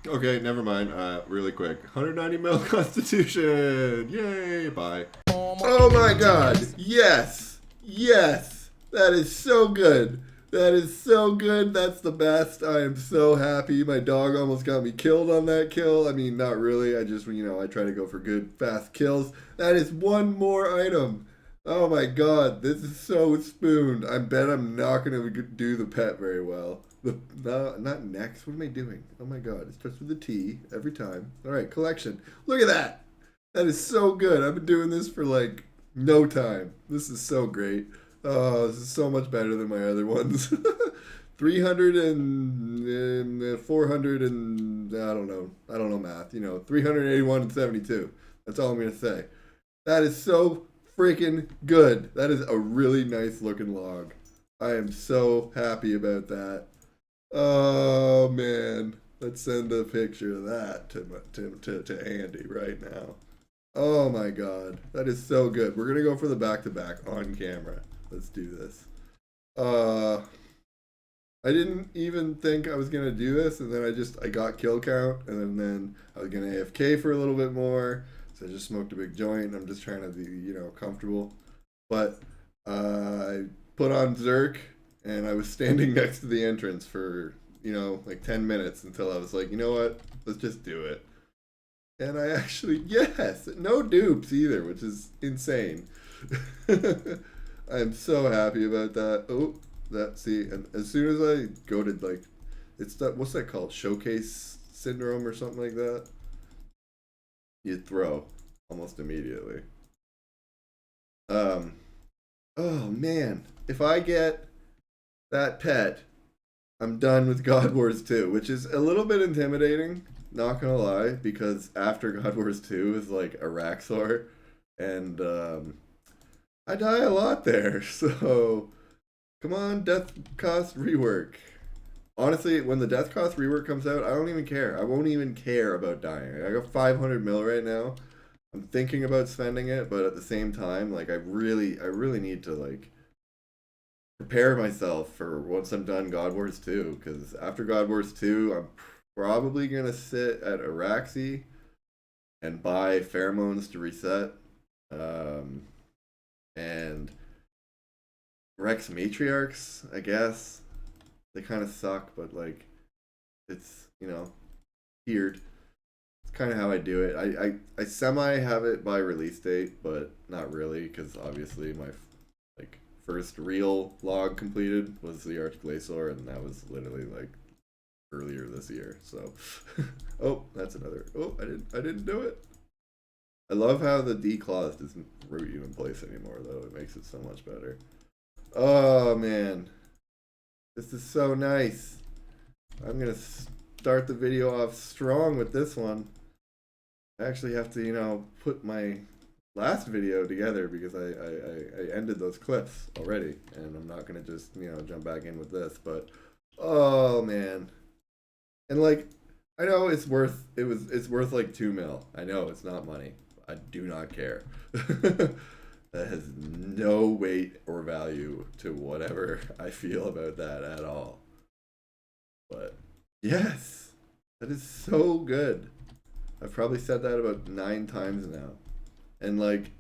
Okay, never mind. Really quick. 190 mil Constitution. Yay! Bye. Oh my God! Yes, yes. That is so good. That is so good. That's the best. I am so happy. My dog almost got me killed on that kill. I mean, not really. I just, I try to go for good, fast kills. That is one more item. Oh my God, this is so spooned. I bet I'm not gonna do the pet very well. No, not next. What am I doing? Oh my God, it starts with a T every time. All right, collection. Look at that. That is so good. I've been doing this for like no time. This is so great. Oh, this is so much better than my other ones. 300 and 400 and I don't know. I don't know math. 381 and 72. That's all I'm going to say. That is so freaking good. That is a really nice looking log. I am so happy about that. Oh man. Let's send a picture of that to Andy right now. Oh my God, that is so good. We're gonna go for the back-to-back on camera. Let's do this. Uh, I didn't even think I was gonna do this, and then I got kill count, and then I was gonna AFK for a little bit more. So I just smoked a big joint. I'm just trying to be, comfortable. But I put on Zerk, and I was standing next to the entrance for, like 10 minutes until I was like, you know what? Let's just do it. And I actually, yes, no dupes either, which is insane. I'm so happy about that. Oh, see, and as soon as I go to like, it's that, what's that called? Showcase syndrome or something like that? You throw almost immediately. Um, oh man, if I get that pet, I'm done with God Wars 2, which is a little bit intimidating, not gonna lie, because after God Wars 2 is like Araxor, and I die a lot there, so come on, Death Cost rework. Honestly, when the Death Cost rework comes out, I don't even care. I won't even care about dying. I got 500 mil right now. I'm thinking about spending it, but at the same time, like I really need to like prepare myself for once I'm done God Wars 2, because after God Wars 2, I'm probably gonna sit at Araxi and buy pheromones to reset. Um, and Rex Matriarchs, I guess. They kind of suck, but like, it's, tiered. It's kind of how I do it. I semi have it by release date, but not really, because obviously my like first real log completed was the Archglacior, and that was literally like earlier this year. So, oh, that's another. Oh, I didn't do it. I love how the D clause doesn't root you in place anymore, though. It makes it so much better. Oh man, this is so nice. I'm gonna start the video off strong with this one. I actually have to, put my last video together because I ended those clips already, and I'm not gonna just, jump back in with this. But oh man, and like I know it's worth like 2 mil. I know it's not money. I do not care. That has no weight or value to whatever I feel about that at all. But yes, that is so good. I've probably said that about 9 times now. And like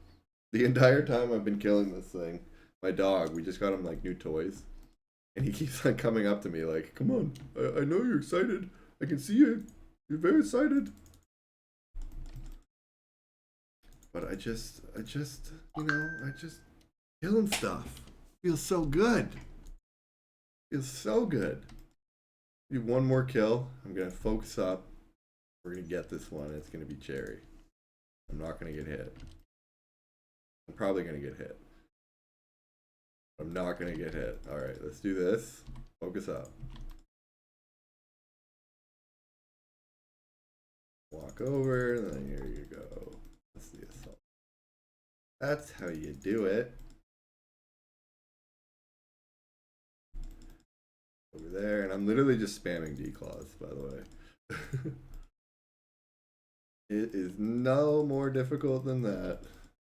the entire time I've been killing this thing, my dog, we just got him like new toys. And he keeps like coming up to me like, come on, I know you're excited. I can see you. You're very excited. But I just killing stuff. Feels so good. Feels so good. Do one more kill. I'm gonna focus up. We're gonna get this one. It's gonna be cherry. I'm not gonna get hit. I'm probably gonna get hit. I'm not gonna get hit. Alright, let's do this. Focus up. Walk over, and then here you go. That's the assault. That's how you do it. Over there, and I'm literally just spamming D-claws, by the way. It is no more difficult than that,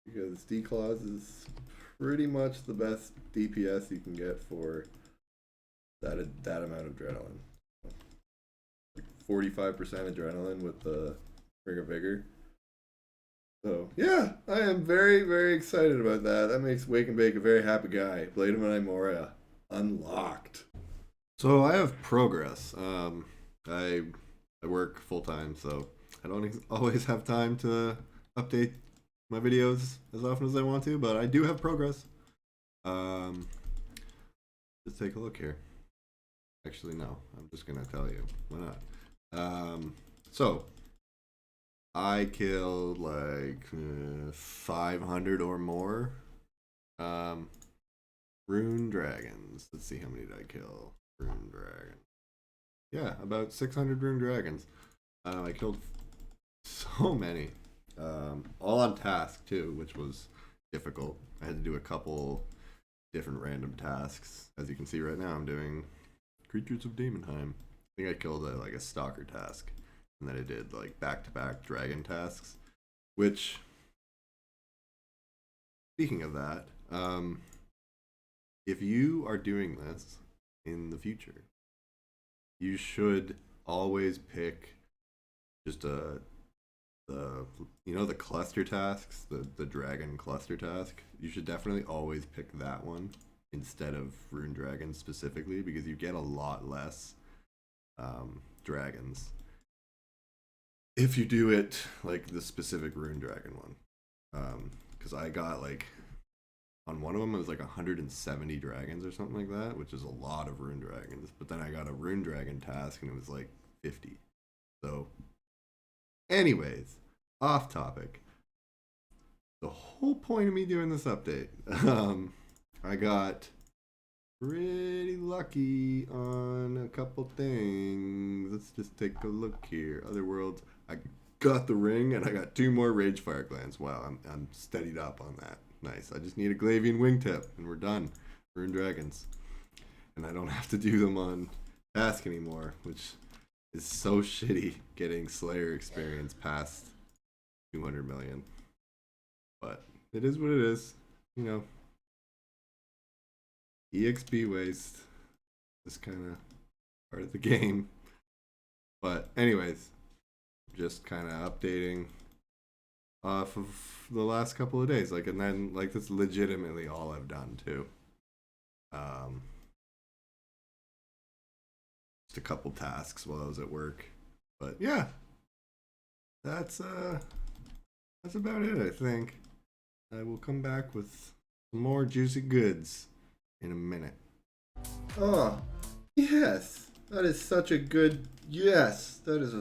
because D-claws is pretty much the best DPS you can get for that amount of adrenaline. Like 45% adrenaline with the Ring of Vigor. So yeah, I am very, very excited about that. That makes Wakenbake a very happy guy. Blade of Moria unlocked. So I have progress. I work full time, so I don't always have time to update my videos as often as I want to, but I do have progress. Um, let's take a look here. Actually, no, I'm just gonna tell you. Why not? So I killed like 500 or more rune dragons. Let's see, how many did I kill? Rune dragon. Yeah, about 600 rune dragons. I killed so many. All on task too, which was difficult. I had to do a couple different random tasks. As you can see right now, I'm doing Creatures of Daemonheim. I think I killed like a stalker task, and then I did like back-to-back dragon tasks. Which, speaking of that, if you are doing this in the future, you should always pick just the cluster tasks, the dragon cluster task. You should definitely always pick that one instead of rune dragons specifically, because you get a lot less dragons if you do it like the specific rune dragon one. Because I got like, on one of them it was like 170 dragons or something like that, which is a lot of rune dragons. But then I got a rune dragon task and it was like 50. So anyways, off topic. The whole point of me doing this update, I got pretty lucky on a couple things. Let's just take a look here. Other worlds, I got the ring and I got 2 more Ragefire glands. Wow, I'm steadied up on that. Nice. I just need a Glavian wingtip and we're done. Rune dragons. And I don't have to do them on task anymore, which is so shitty getting Slayer experience past 200 million. But it is what it is. You know, EXP waste is kind of part of the game. But anyways, just kind of updating off of the last couple of days. Like, and then like that's legitimately all I've done too. Just a couple tasks while I was at work. But yeah, that's about it, I think. I will come back with some more juicy goods in a minute. Oh, yes. That is such a good, yes. That is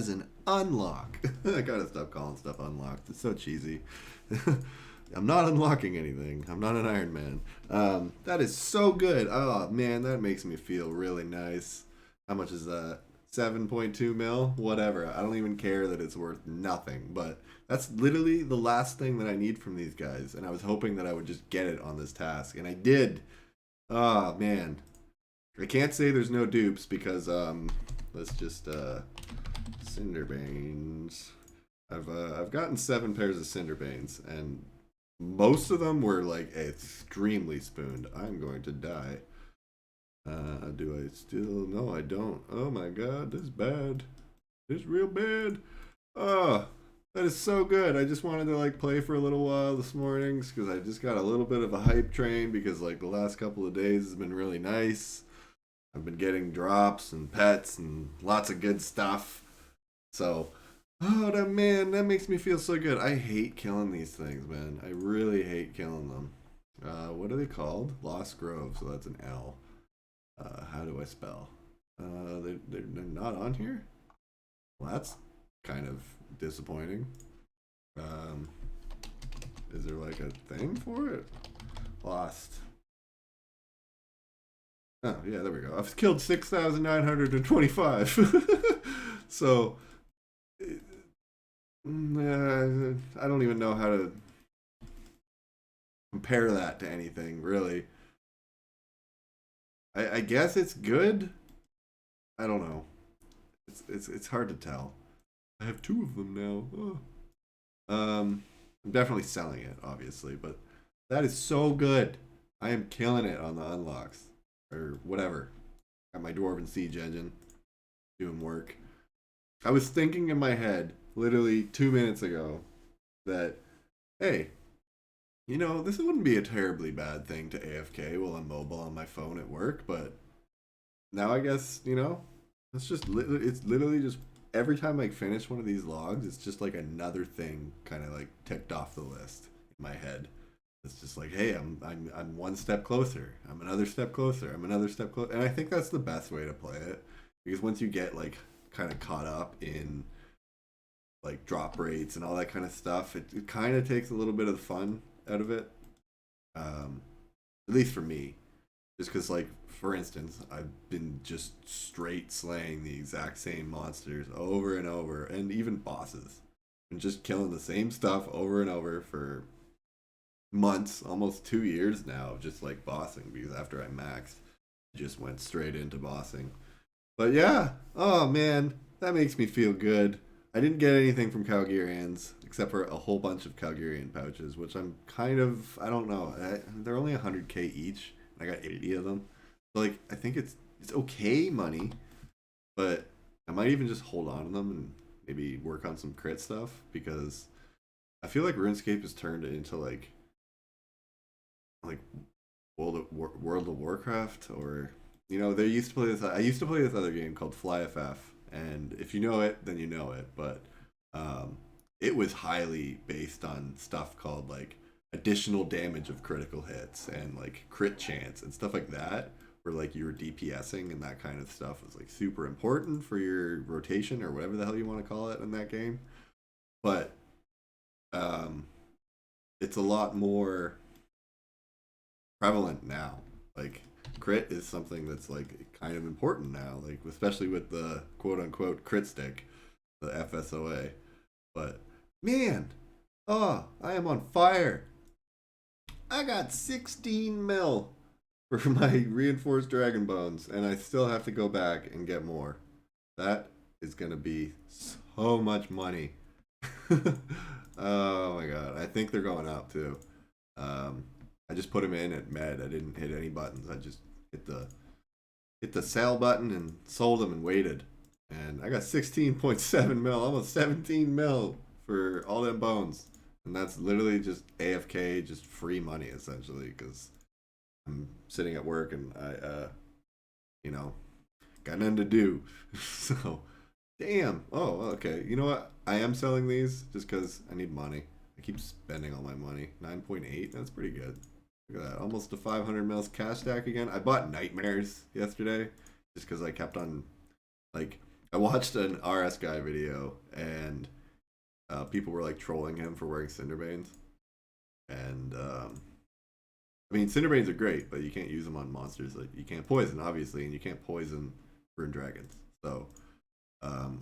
an unlock. I gotta stop calling stuff unlocked. It's so cheesy. I'm not unlocking anything. I'm not an Iron Man. That is so good. Oh man, that makes me feel really nice. How much is that? 7.2 mil? Whatever. I don't even care that it's worth nothing, but that's literally the last thing that I need from these guys, and I was hoping that I would just get it on this task, and I did. Oh man. I can't say there's no dupes because let's just Cinderbanes. I've gotten 7 pairs of Cinderbanes, and most of them were like extremely spooned. I'm going to die. Do I still? No, I don't. Oh my god, this is bad. This is real bad. Oh, that is so good. I just wanted to like play for a little while this morning because I just got a little bit of a hype train because like the last couple of days has been really nice. I've been getting drops and pets and lots of good stuff. So, oh that man, that makes me feel so good. I hate killing these things, man. I really hate killing them. What are they called? Lost Grove, so that's an L. How do I spell? They're not on here? Well, that's kind of disappointing. Is there like a thing for it? Lost. Oh, yeah, there we go. I've killed 6,925. So, I don't even know how to compare that to anything, really. I guess it's good. I don't know. It's hard to tell. I have 2 of them now. Oh. I'm definitely selling it, obviously, but that is so good. I am killing it on the unlocks or whatever. Got my Dwarven Siege engine. doing work. I was thinking in my head, literally 2 minutes ago, that, hey, this wouldn't be a terribly bad thing to AFK while I'm mobile on my phone at work, but now I guess, it's literally just every time I finish one of these logs, it's just like another thing kind of like ticked off the list in my head. It's just like, hey, I'm one step closer. I'm another step closer. I'm another step closer. And I think that's the best way to play it, because once you get like kind of caught up in like drop rates and all that kind of stuff, it kind of takes a little bit of the fun out of it. At least for me, just because, like, for instance, I've been just straight slaying the exact same monsters over and over, and even bosses, and just killing the same stuff over and over for months, almost 2 years now, of just like bossing. Because after I maxed, I just went straight into bossing. But yeah, oh man, that makes me feel good. I didn't get anything from Calgarians except for a whole bunch of Calgarian pouches, which I'm kind of, I don't know. They're only 100k each. And I got 80 of them. So like, I think it's okay money, but I might even just hold on to them and maybe work on some crit stuff, because I feel like RuneScape has turned into like World of Warcraft, or they used to play this. I used to play this other game called FlyFF, and if you know it, then you know it. But it was highly based on stuff called like additional damage of critical hits and like crit chance and stuff like that, where like you were DPSing, and that kind of stuff was like super important for your rotation or whatever the hell you want to call it in that game. But it's a lot more prevalent now. Like crit is something that's like kind of important now, like especially with the quote unquote crit stick, the FSOA. But man, oh, I am on fire. I got 16 mil for my reinforced dragon bones, and I still have to go back and get more. That is gonna be so much money. Oh my god, I think they're going up too. I just put them in at med. I didn't hit any buttons. I just hit the sell button and sold them and waited. And I got 16.7 mil, almost 17 mil for all them bones. And that's literally just AFK, just free money essentially, because I'm sitting at work and I, got nothing to do. So, damn. Oh, okay. You know what? I am selling these just because I need money. I keep spending all my money. 9.8. That's pretty good. Look at that. Almost a 500 mils cash stack again. I bought Nightmares yesterday just because I kept on, like, I watched an RS guy video, and people were like trolling him for wearing Cinderbanes. And I mean, Cinderbanes are great, but you can't use them on monsters. Like, you can't poison, obviously, and you can't poison Rune Dragons. So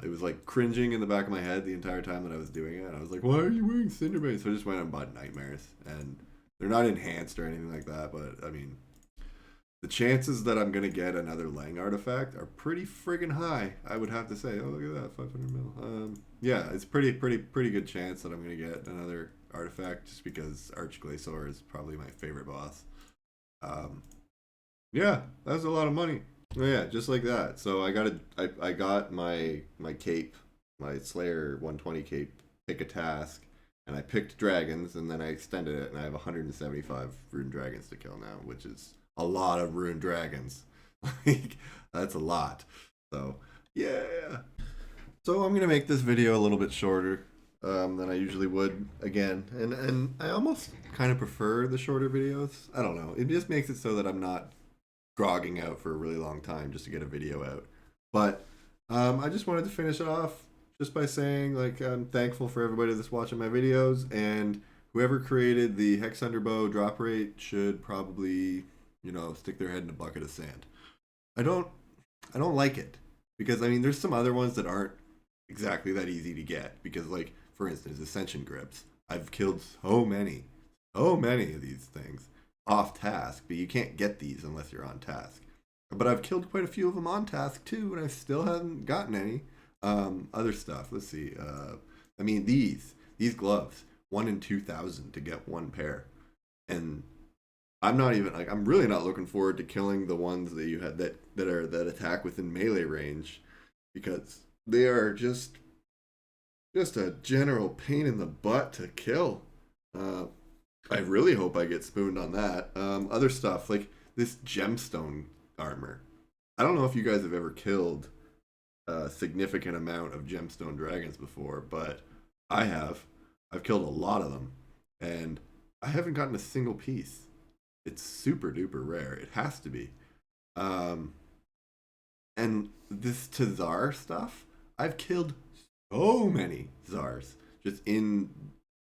it was like cringing in the back of my head the entire time that I was doing it. I was like, why are you wearing Cinderbanes? So I just went and bought Nightmares, and they're not enhanced or anything like that, but I mean, the chances that I'm gonna get another Lang artifact are pretty friggin' high. I would have to say. Oh, look at that, 500 mil. Yeah, it's pretty good chance that I'm gonna get another artifact, just because Archglacior is probably my favorite boss. Yeah, that's a lot of money. Oh, yeah, just like that. So I got my cape, my Slayer 120 cape. Pick a task, and I picked dragons, and then I extended it, and I have 175 rune dragons to kill now, which is a lot of rune dragons. Like, that's a lot. So yeah. So I'm gonna make this video a little bit shorter than I usually would again, and I almost kind of prefer the shorter videos. I don't know. It just makes it so that I'm not grogging out for a really long time just to get a video out. But I just wanted to finish it off just by saying, like, I'm thankful for everybody that's watching my videos, and whoever created the Hex Underbow drop rate should probably, stick their head in a bucket of sand. I don't like it, because I mean, there's some other ones that aren't exactly that easy to get, because, like, for instance, Ascension Grips. I've killed so many of these things off task, but you can't get these unless you're on task. But I've killed quite a few of them on task too, and I still haven't gotten any. Other stuff. Let's see. I mean, these gloves, 1 in 2,000 to get one pair, and I'm really not looking forward to killing the ones that you had that attack within melee range, because they are just a general pain in the butt to kill. Uh, I really hope I get spooned on that. Other stuff like this gemstone armor. I don't know if you guys have ever killed a significant amount of gemstone dragons before, but I have. I've killed a lot of them, and I haven't gotten a single piece. It's super duper rare. It has to be. Um, and this Tazar stuff, I've killed so many Zars just in,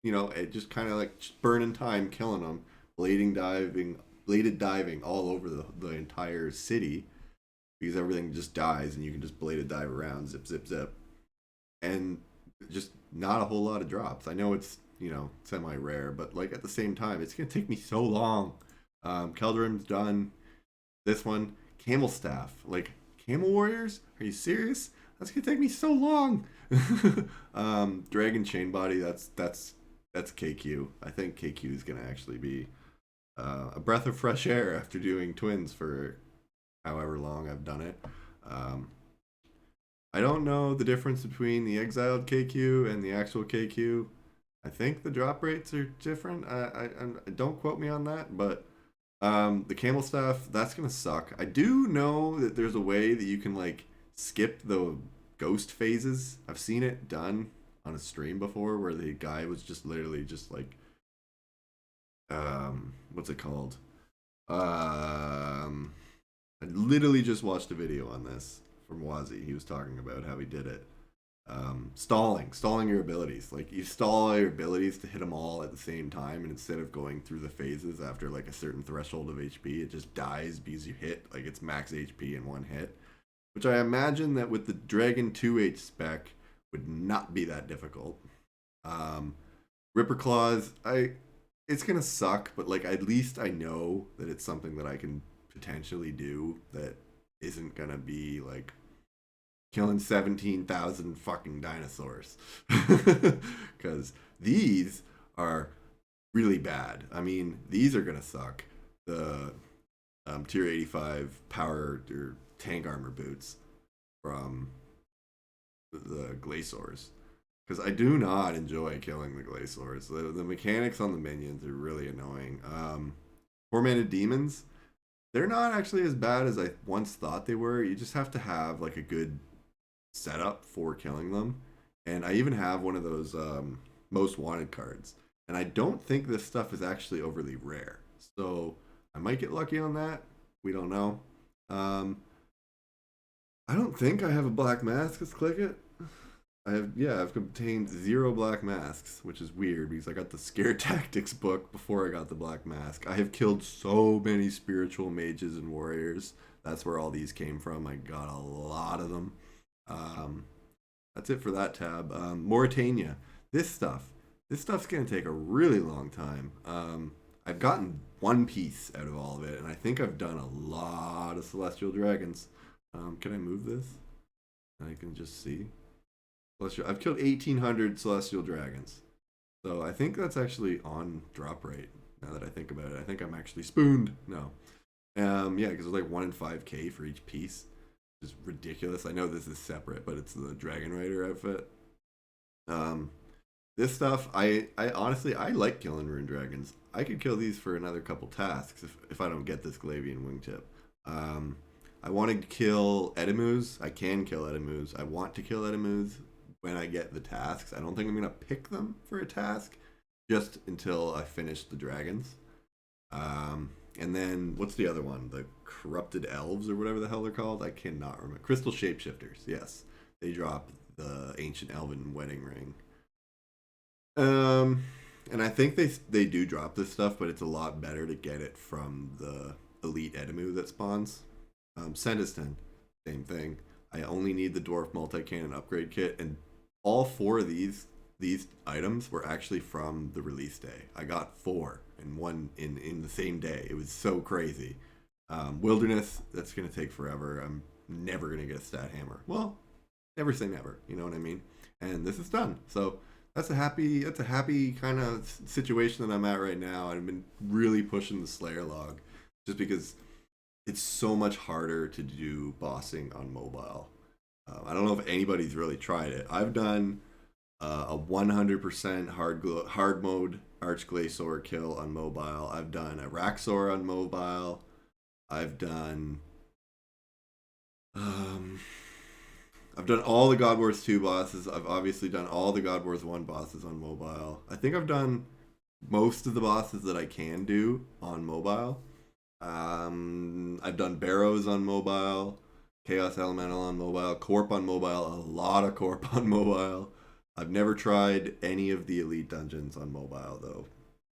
it just kind of like burning time killing them, bladed diving all over the entire city because everything just dies and you can just bladed dive around, zip, zip, zip. And just not a whole lot of drops. I know it's, semi rare, but like at the same time, it's going to take me so long. Keldrim's done. This one, Camel Staff. Like, Camel Warriors? Are you serious? That's gonna take me so long. Dragon Chain Body. That's KQ. I think KQ is gonna actually be a breath of fresh air after doing twins for however long I've done it. Um, I don't know the difference between the exiled KQ and the actual KQ. I think the drop rates are different. I don't quote me on that, but the camel staff, that's gonna suck. I do know that there's a way that you can like skip the ghost phases. I've seen it done on a stream before where the guy was just literally just like what's it called? I literally just watched a video on this from Wazi. He was talking about how he did it. Stalling your abilities. Like you stall your abilities to hit them all at the same time, and instead of going through the phases after like a certain threshold of HP, it just dies because you hit like its max HP in one hit. Which I imagine that with the Dragon 2H spec would not be that difficult. Ripper Claws, it's gonna suck, but like at least I know that it's something that I can potentially do that isn't gonna be like killing 17,000 fucking dinosaurs. Because these are really bad. I mean, these are gonna suck. The tier 85 power or tank armor boots from the Glaciors. Because I do not enjoy killing the Glaciors. The mechanics on the minions are really annoying. Tormented Demons, they're not actually as bad as I once thought they were. You just have to have like a good setup for killing them. And I even have one of those most wanted cards. And I don't think this stuff is actually overly rare. So I might get lucky on that. We don't know. I don't think I have a black mask. Let's click it. I've obtained 0 black masks, which is weird because I got the Scare Tactics book before I got the black mask. I have killed so many spiritual mages and warriors. That's where all these came from. I got a lot of them. That's it for that tab. Mauritania. This stuff's gonna take a really long time. I've gotten one piece out of all of it, and I think I've done a lot of celestial dragons. Can I move this? I can just see. I've killed 1,800 celestial dragons, so I think that's actually on drop rate. Now that I think about it, I think I'm actually spooned. No, yeah, because it's like 1 in 5k for each piece. Is ridiculous. I know this is separate, but it's the Dragon Rider outfit. This stuff, I honestly, I like killing rune dragons. I could kill these for another couple tasks if I don't get this Glavian wingtip. I want to kill Edemus. I can kill Edemus. I want to kill Edemus when I get the tasks. I don't think I'm going to pick them for a task just until I finish the dragons. And then, what's the other one? The Corrupted Elves or whatever the hell they're called? I cannot remember. Crystal Shapeshifters, yes. They drop the Ancient Elven Wedding Ring. And I think they do drop this stuff, but it's a lot better to get it from the Elite Edemu that spawns. Sendiston, same thing. I only need the Dwarf Multi-Cannon upgrade kit, and all 4 of these items were actually from the release day. I got 4 and one in the same day. It was so crazy. Wilderness, that's gonna take forever. I'm never gonna get a stat hammer. Well, never say never. You know what I mean? And this is done. So that's a happy kind of situation that I'm at right now. I've been really pushing the Slayer log just because it's so much harder to do bossing on mobile. I don't know if anybody's really tried it. I've done a 100% hard mode Archglacior kill on mobile. I've done a Raxor on mobile. I've done um, I've done all the God Wars 2 bosses. I've obviously done all the God Wars 1 bosses on mobile. I think I've done most of the bosses that I can do on mobile. I've done Barrows on mobile, Chaos Elemental on mobile, Corp on mobile, a lot of Corp on mobile. I've never tried any of the Elite Dungeons on mobile, though.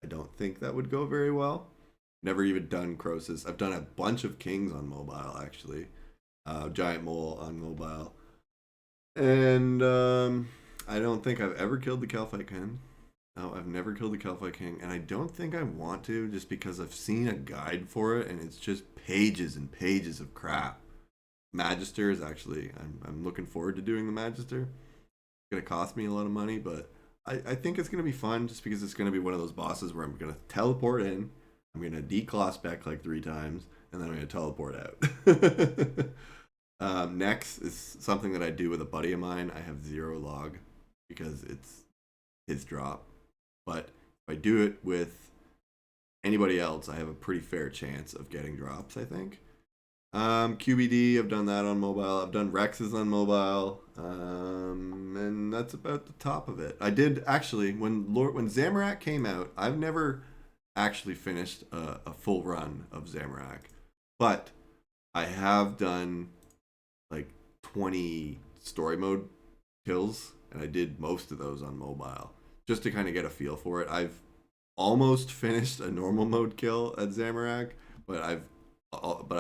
I don't think that would go very well. Never even done Crosis. I've done a bunch of Kings on mobile, actually. Giant Mole on mobile. And I don't think I've ever killed the Calphite King. No, I've never killed the Calphite King, and I don't think I want to, just because I've seen a guide for it, and it's just pages and pages of crap. Magister is actually, I'm looking forward to doing the Magister. It's going to cost me a lot of money, but I think it's going to be fun, just because it's going to be one of those bosses where I'm going to teleport in, I'm going to declaw spec like 3 times, and then I'm going to teleport out. Next is something that I do with a buddy of mine. I have 0 log, because it's his drop. But if I do it with anybody else, I have a pretty fair chance of getting drops, I think. QBD, I've done that on mobile. I've done Rexes on mobile. And that's about the top of it. I did actually, when Zamorak came out, I've never actually finished a full run of Zamorak. But I have done like 20 story mode kills, and I did most of those on mobile, just to kind of get a feel for it. I've almost finished a normal mode kill at Zamorak, but I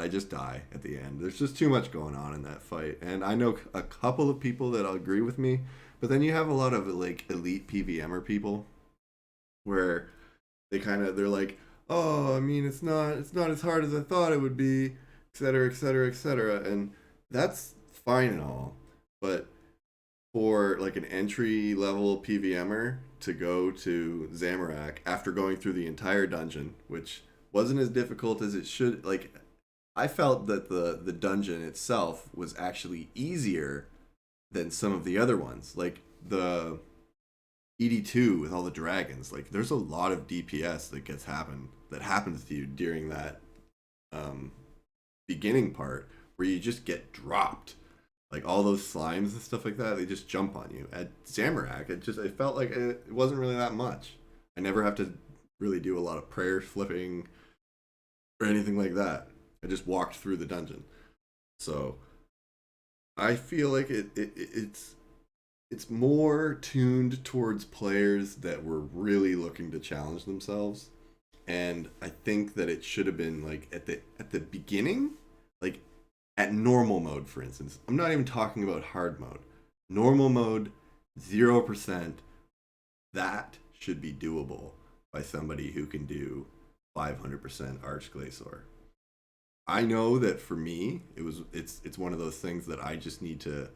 just die at the end. There's just too much going on in that fight, and I know a couple of people that'll agree with me, but then you have a lot of like elite PVMer people where they're like, oh, I mean, it's not as hard as I thought it would be, etc., etc., etc., and that's fine and all, but for like an entry level PVMer to go to Zamorak after going through the entire dungeon, which wasn't as difficult as it should. Like, I felt that the dungeon itself was actually easier than some of the other ones. Like the ED2 with all the dragons. Like, there's a lot of DPS that happens to you during that beginning part where you just get dropped. Like all those slimes and stuff like that, they just jump on you. At Zamorak, it felt like it wasn't really that much. I never have to really do a lot of prayer flipping or anything like that. I just walked through the dungeon. So I feel like it's more tuned towards players that were really looking to challenge themselves. And I think that it should have been like at the beginning, like at normal mode, for instance. I'm not even talking about hard mode. Normal mode, 0%. That should be doable by somebody who can do 500% Archglacior. I know that for me, it's one of those things that I just need to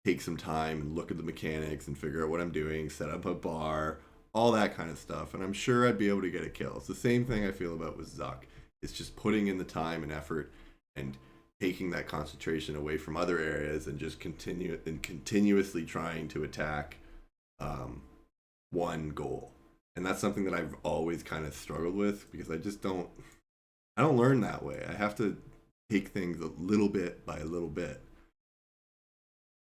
take some time and look at the mechanics and figure out what I'm doing, set up a bar, all that kind of stuff. And I'm sure I'd be able to get a kill. It's the same thing I feel about with Zuck. It's just putting in the time and effort and taking that concentration away from other areas and just continuously trying to attack one goal. And that's something that I've always kind of struggled with, because I don't learn that way. I have to take things a little bit by a little bit.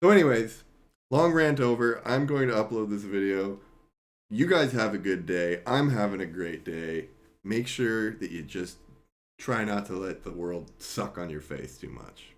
So anyways, long rant over. I'm going to upload this video. You guys have a good day. I'm having a great day. Make sure that you just try not to let the world suck on your face too much.